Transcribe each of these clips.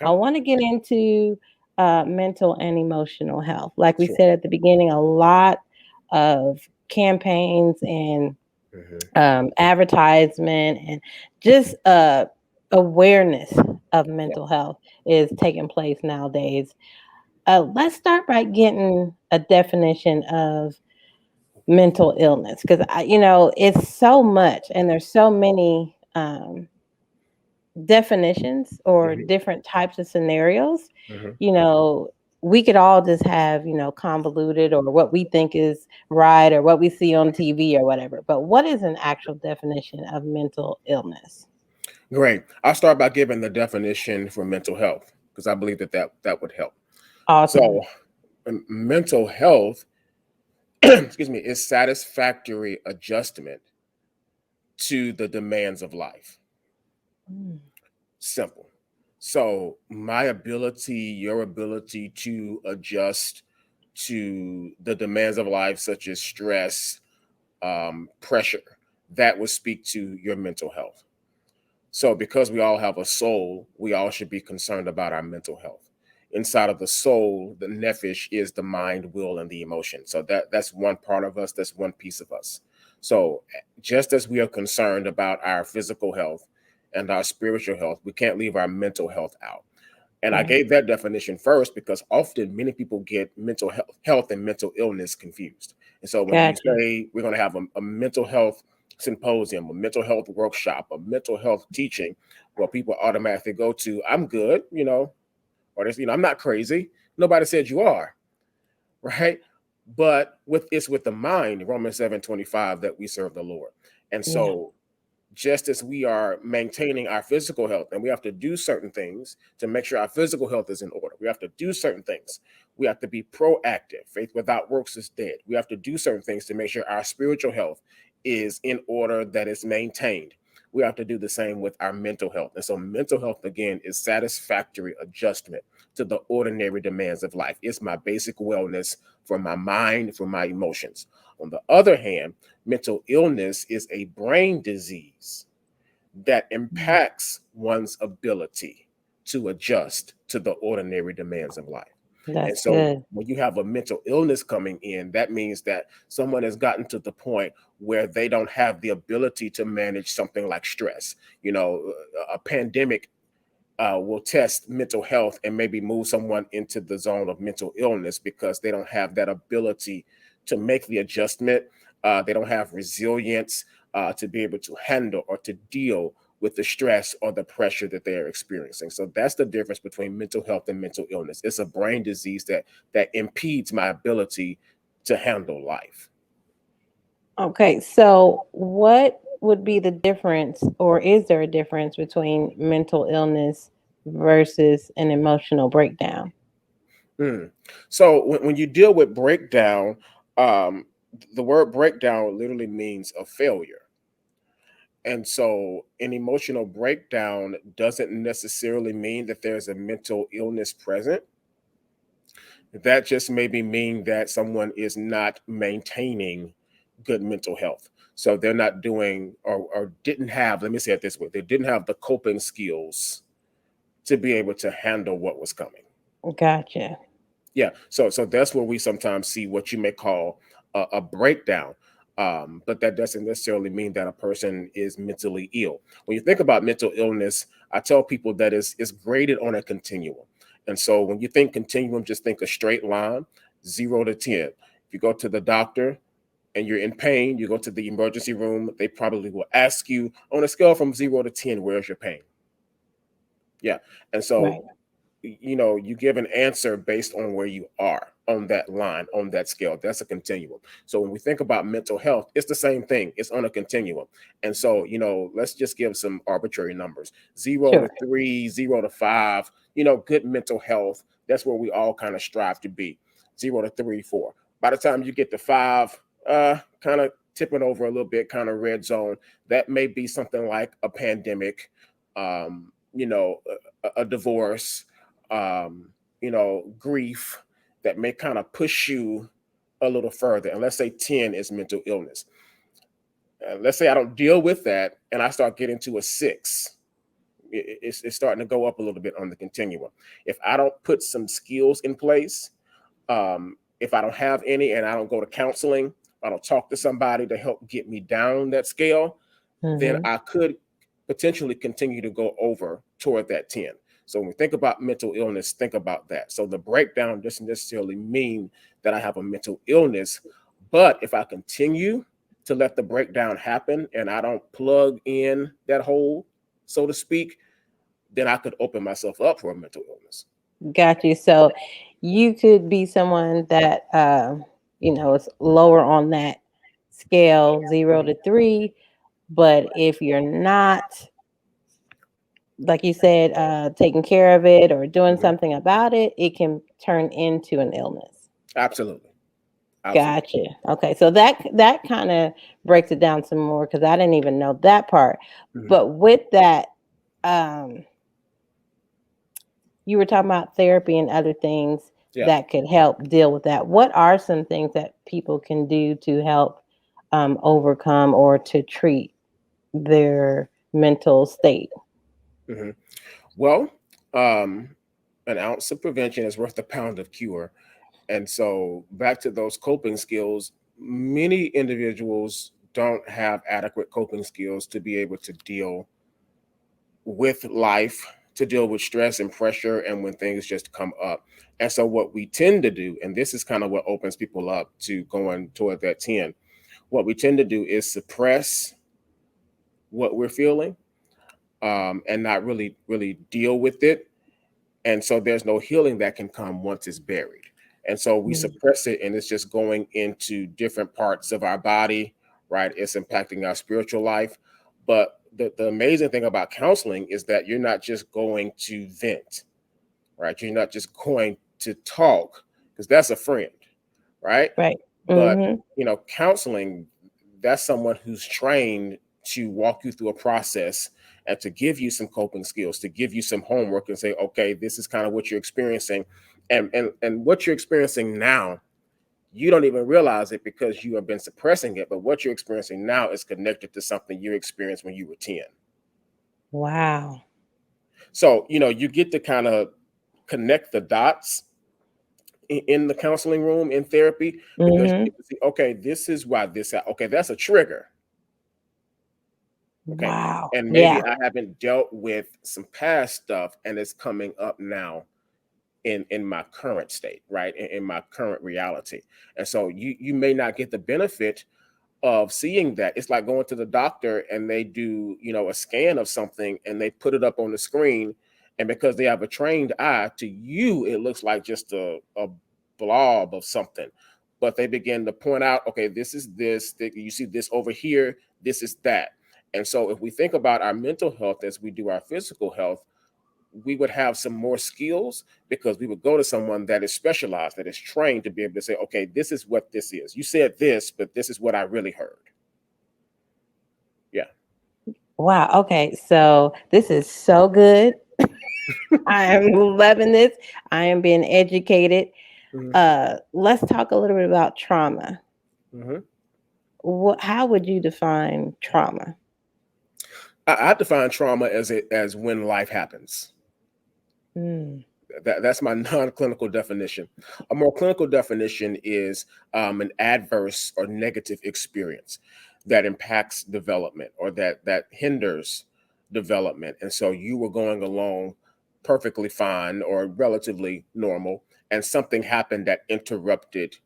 I Okay. want to get into mental and emotional health. Like we Sure. said at the beginning, a lot of campaigns and Hmm. advertisement and just awareness of Yeah. mental health is taking place nowadays. Let's start by getting a definition of mental illness because it's so much and there's so many definitions or Hmm. different types of scenarios. Hmm. you know we could all just have convoluted or what we think is right or what we see on TV or whatever, but what is an actual definition of mental illness? Great. I'll start by giving the definition for mental health because I believe that would help. Awesome. So, mental health, excuse me, is satisfactory adjustment to the demands of life. Mm. Simple. So, my ability, your ability to adjust to the demands of life, such as stress, pressure, that would speak to your mental health. So, because we all have a soul, we all should be concerned about our mental health. Inside of the soul, the nephesh is the mind, will, and the emotion. So that's one part of us. That's one piece of us. So, just as we are concerned about our physical health and our spiritual health, we can't leave our mental health out. And I Right. gave that definition first because often many people get mental health and mental illness confused. And so when you Gotcha. say we're going to have a mental health symposium, a mental health workshop, a mental health teaching, well, people automatically go to, I'm good, or this, I'm not crazy. Nobody said you are, right? But it's with the mind, Romans 7:25, that we serve the Lord. And Yeah. so just as we are maintaining our physical health, and we have to do certain things to make sure our physical health is in order. We have to do certain things. We have to be proactive. Faith without works is dead. We have to do certain things to make sure our spiritual health is in order, that is maintained. We have to do the same with our mental health. And so mental health, again, is satisfactory adjustment to the ordinary demands of life. It's my basic wellness for my mind, for my emotions. On the other hand, mental illness is a brain disease that Mm. impacts one's ability to adjust to the ordinary demands of life. And That's so good. when you have a mental illness coming in, that means that someone has gotten to the point where they don't have the ability to manage something like stress. A pandemic will test mental health and maybe move someone into the zone of mental illness because they don't have that ability to make the adjustment. They don't have resilience to be able to handle or to deal with the stress or the pressure that they are experiencing. So that's the difference between mental health and mental illness. It's a brain disease that impedes my ability to handle life. Okay, so what would be the difference, or is there a difference between mental illness versus an emotional breakdown? Mm. So when you deal with breakdown, um, the word breakdown literally means a failure. And so an emotional breakdown doesn't necessarily mean that there's a mental illness present. That just maybe mean that someone is not maintaining good mental health. So they're not doing, or didn't have, let me say it this way, they didn't have the coping skills to be able to handle what was coming. Gotcha. Yeah, so that's where we sometimes see what you may call a breakdown, but that doesn't necessarily mean that a person is mentally ill. When you think about mental illness, I tell people that it's graded on a continuum, and so when you think continuum, just think a straight line, 0 to 10. If you go to the doctor and you're in pain, you go to the emergency room, they probably will ask you on a scale from 0 to 10, where's your pain? Yeah, and so Right. you give an answer based on where you are on that line, on that scale. That's a continuum. So when we think about mental health, it's the same thing. It's on a continuum. And so, let's just give some arbitrary numbers: zero to Sure. three, 0 to 5, good mental health. That's where we all kind of strive to be: 0 to 3, 4. By the time you get to 5, kind of tipping over a little bit, kind of red zone, that may be something like a pandemic, a divorce, grief, that may kind of push you a little further. And let's say 10 is mental illness. Let's say I don't deal with that and I start getting to a 6. it's starting to go up a little bit on the continuum. If I don't put some skills in place, if I don't have any and I don't go to counseling, I don't talk to somebody to help get me down that scale, then Mm-hmm. I could potentially continue to go over toward that 10. So when we think about mental illness, think about that. So the breakdown doesn't necessarily mean that I have a mental illness, but if I continue to let the breakdown happen and I don't plug in that hole, so to speak, then I could open myself up for a mental illness. Got you. So you could be someone that is lower on that scale, 0 to 3. But if you're not, like you said, taking care of it or doing Mhm. something about it, it can turn into an illness. Absolutely. Absolutely. Gotcha. Okay, so that kind of breaks it down some more because I didn't even know that part. Mhm. But with that, um, you were talking about therapy and other things Yeah. that could help deal with that. What are some things that people can do to help overcome or to treat their mental state? hmm Well, um, an ounce of prevention is worth a pound of cure. And so, back to those coping skills, many individuals don't have adequate coping skills to be able to deal with life, to deal with stress and pressure, and when things just come up. And so, what we tend to do, and this is kind of what opens people up to going toward that 10, what we tend to do is suppress what we're feeling, and not really deal with it. And so there's no healing that can come once it's buried. And so we Mm. suppress it, and it's just going into different parts of our body, right? It's impacting our spiritual life. But the amazing thing about counseling is that you're not just going to vent, right? You're not just going to talk, because that's a friend, right? Right. But Mm-hmm. counseling, that's someone who's trained to walk you through a process and to give you some coping skills, to give you some homework and say, okay, this is kind of what you're experiencing. And what you're experiencing now, you don't even realize it because you have been suppressing it. But what you're experiencing now is connected to something you experienced when you were 10. Wow. So, you get to kind of connect the dots in the counseling room in therapy, because you Mm-hmm. get to see, okay, this is why okay, that's a trigger. Okay. Wow. And maybe Yeah. I haven't dealt with some past stuff and it's coming up now in my current state, right? In my current reality. And so you may not get the benefit of seeing that. It's like going to the doctor and they do, a scan of something and they put it up on the screen. And because they have a trained eye, to you, it looks like just a blob of something. But they begin to point out, okay, this is this, you see this over here, this is that. And so if we think about our mental health as we do our physical health, we would have some more skills because we would go to someone that is specialized, that is trained to be able to say, okay, this is what this is. You said this, but this is what I really heard. Yeah. Wow. Okay. So this is so good. I am loving this. I am being educated. hmm Let's talk a little bit about trauma. hmm How would you define trauma? I define trauma as when life happens. Mm, That's my non-clinical definition. A more clinical definition is an adverse or negative experience that impacts development or that hinders development. And so you were going along perfectly fine or relatively normal, and something happened that interrupted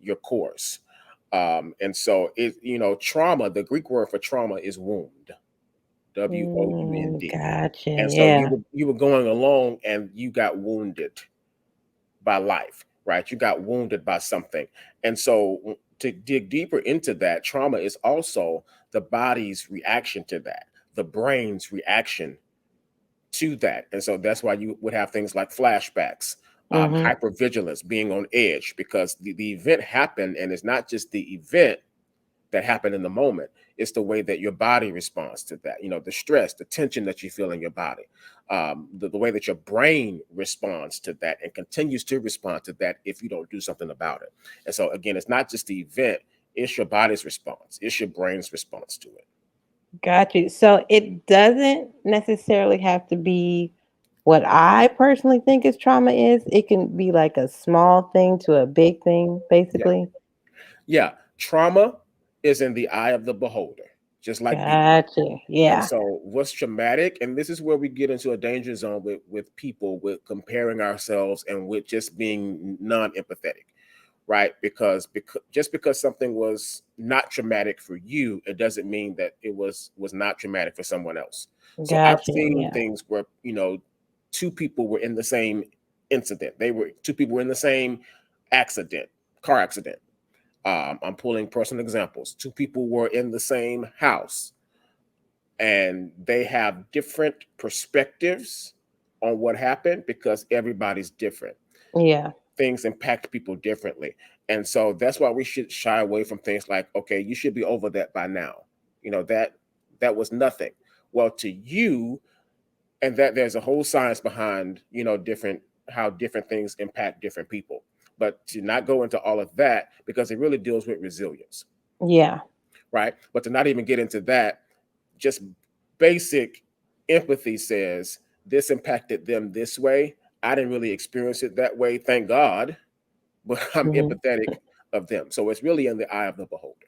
your course. And so trauma. The Greek word for trauma is wound. WOUND. gotcha. And so you Yeah. were going along and you got wounded by life, right? You got wounded by something. And so to dig deeper into that, trauma is also the body's reaction to that, the brain's reaction to that. And so that's why you would have things like flashbacks, Mm-hmm. hypervigilance, being on edge, because the event happened, and it's not just the event that happened in the moment. It's the way that your body responds to that. The stress, the tension that you feel in your body, the way that your brain responds to that and continues to respond to that if you don't do something about it. And so, again, it's not just the event, it's your body's response, it's your brain's response to it. Got you. So it doesn't necessarily have to be what I personally think is trauma is. It can be like a small thing to a big thing, Yeah. basically. Yeah. Trauma is in the eye of the beholder, just like beauty. Got you. And Yeah. so what's traumatic, and this is where we get into a danger zone with people, with comparing ourselves and with just being non-empathetic, right? Because just because something was not traumatic for you, it doesn't mean that it was not traumatic for someone else. So I've Got you. seen Yeah. things where, two people were in the same incident. They were two people were in the same accident, car accident. I'm pulling personal examples. Two people were in the same house and they have different perspectives on what happened because everybody's different. Yeah. Things impact people differently. And so that's why we should shy away from things like, okay, you should be over that by now. That was nothing. Well, to you, and that there's a whole science behind, different how different things impact different people. But to not go into all of that because it really deals with resilience, Yeah. right? But to not even get into that, just basic empathy says this impacted them this way. I didn't really experience it that way, thank God, but I'm Mhm. empathetic of them. So it's really in the eye of the beholder.